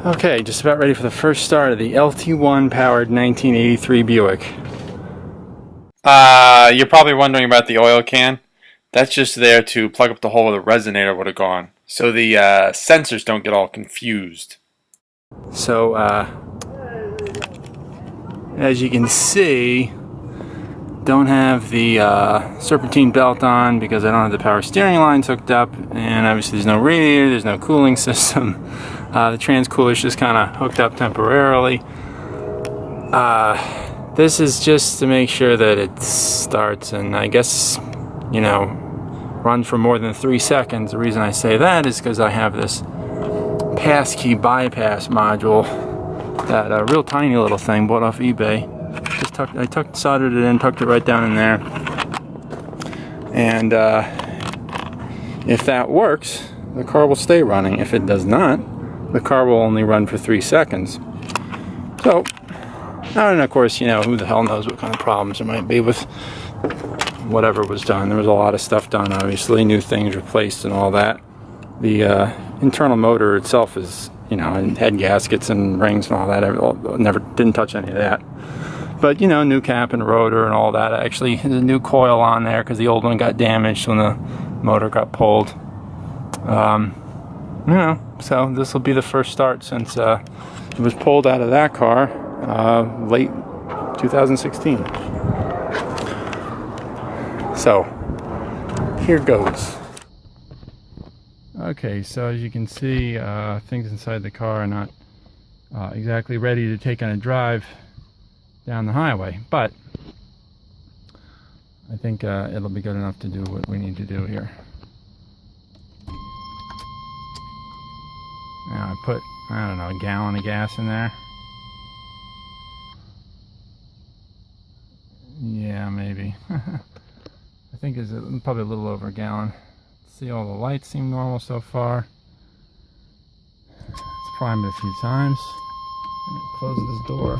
Okay, just about ready for the first start of the LT1 powered 1983 Buick. You're probably wondering about the oil can. That's just there to plug up the hole where the resonator would have gone, so the sensors don't get all confused. So, as you can see, don't have the serpentine belt on because I don't have the power steering lines hooked up, and obviously there's no radiator, there's no cooling system. The trans-cooler is just kind of hooked up temporarily. This is just to make sure that it starts, and I guess, you know, runs for more than 3 seconds. The reason I say that is because I have this passkey bypass module, that real tiny little thing bought off eBay. Soldered it in, tucked it right down in there, and if that works, the car will stay running. If it does not, the car will only run for 3 seconds. So, and of course, you know, who the hell knows what kind of problems there might be with whatever was done. There was a lot of stuff done, obviously, new things replaced and all that. The internal motor itself is, you know, and head gaskets and rings and all that. Didn't touch any of that. But, you know, new cap and rotor and all that. Actually, there's a new coil on there because the old one got damaged when the motor got pulled. You know, so this will be the first start since it was pulled out of that car late 2016. So, here goes. Okay, so as you can see, things inside the car are not exactly ready to take on a drive down the highway, but I think it'll be good enough to do what we need to do here. Now I put, I don't know, a gallon of gas in there. Yeah, maybe. I think it's probably a little over a gallon. See, all the lights seem normal so far. Let's prime it a few times. Close this door.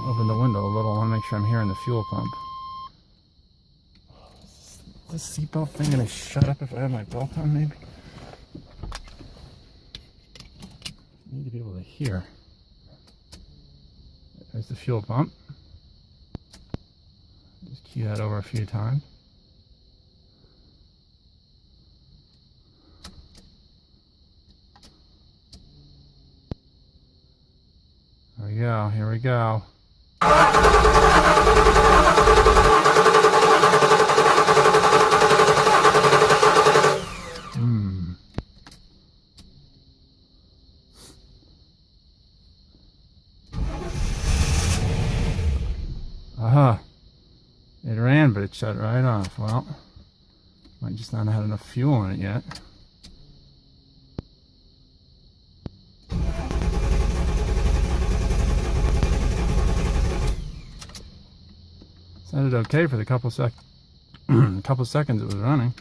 Open the window a little. I want to make sure I'm hearing the fuel pump. Is this seatbelt thing going to shut up if I have my belt on, maybe? I need to be able to hear. There's the fuel pump. Just key that over a few times. There we go, here we go. Aha. It ran, but it shut right off. Well, might just not have had enough fuel in it yet. Sounded okay for the couple seconds it was running.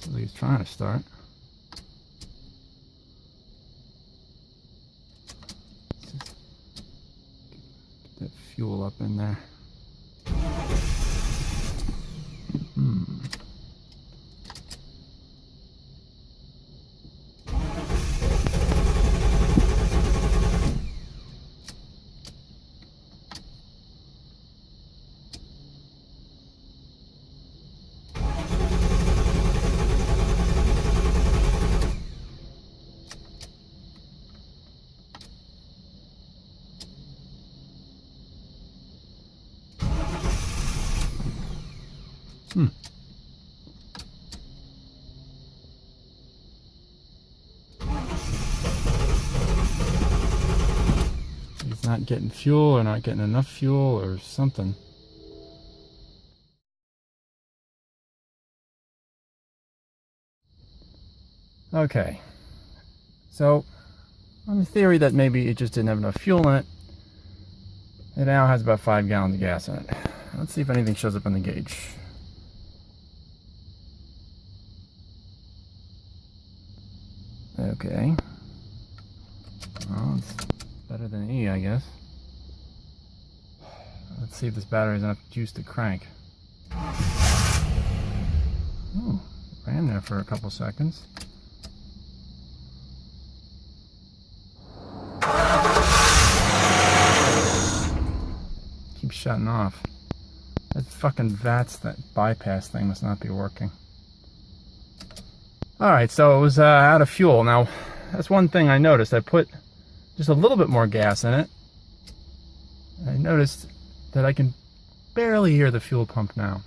So he's trying to start. Get that fuel up in there. He's not getting fuel or not getting enough fuel or something. Okay, so on the theory that maybe it just didn't have enough fuel in it, it now has about 5 gallons of gas in it. Let's see if anything shows up on the gauge. Okay. Well, it's better than E, I guess. Let's see if this battery has enough juice to crank. Ooh, ran there for a couple seconds. Keeps shutting off. That fucking VATS, that bypass thing must not be working. Alright, so it was out of fuel. Now, that's one thing I noticed. I put just a little bit more gas in it. I noticed that I can barely hear the fuel pump now.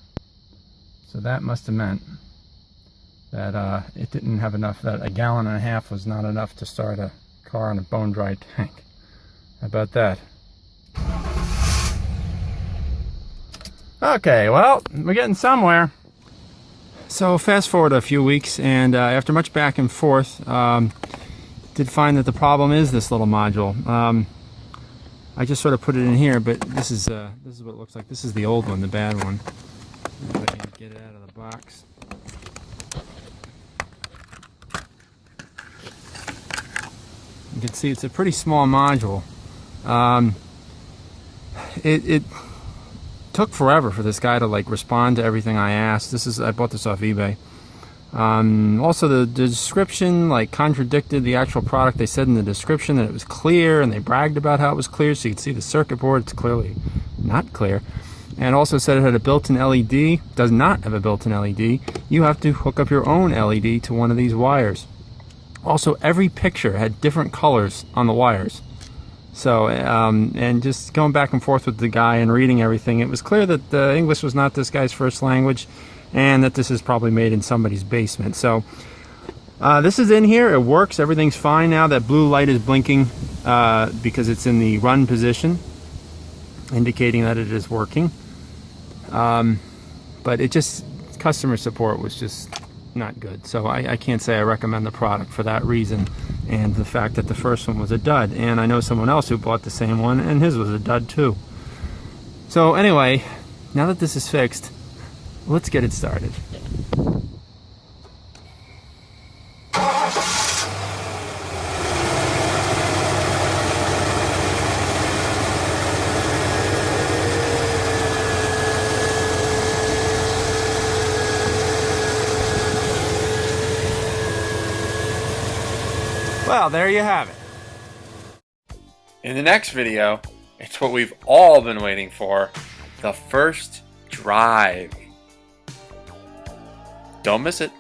So that must have meant that it didn't have enough, that a gallon and a half was not enough to start a car on a bone-dry tank. How about that? Okay, well, we're getting somewhere. So fast forward a few weeks, and after much back and forth, did find that the problem is this little module. I just sort of put it in here, but this is what it looks like. This is the old one, the bad one. If I can get it out of the box. You can see it's a pretty small module. It took forever for this guy to like respond to everything I asked. I bought this off eBay. Also the description like contradicted the actual product. They said in the description that it was clear, and they bragged about how it was clear, so you could see the circuit board. It's clearly not clear. And also said it had a built-in LED. Does not have a built-in LED. You have to hook up your own LED to one of these wires. Also, every picture had different colors on the wires. So, and just going back and forth with the guy and reading everything, it was clear that English was not this guy's first language, and that this is probably made in somebody's basement. So, this is in here. It works. Everything's fine now. That blue light is blinking because it's in the run position, indicating that it is working. But it just, customer support was just not good. So I can't say I recommend the product for that reason, and the fact that the first one was a dud. And I know someone else who bought the same one, and his was a dud too. So anyway, now that this is fixed, let's get it started. Well, there you have it. In the next video, it's what we've all been waiting for, the first drive. Don't miss it.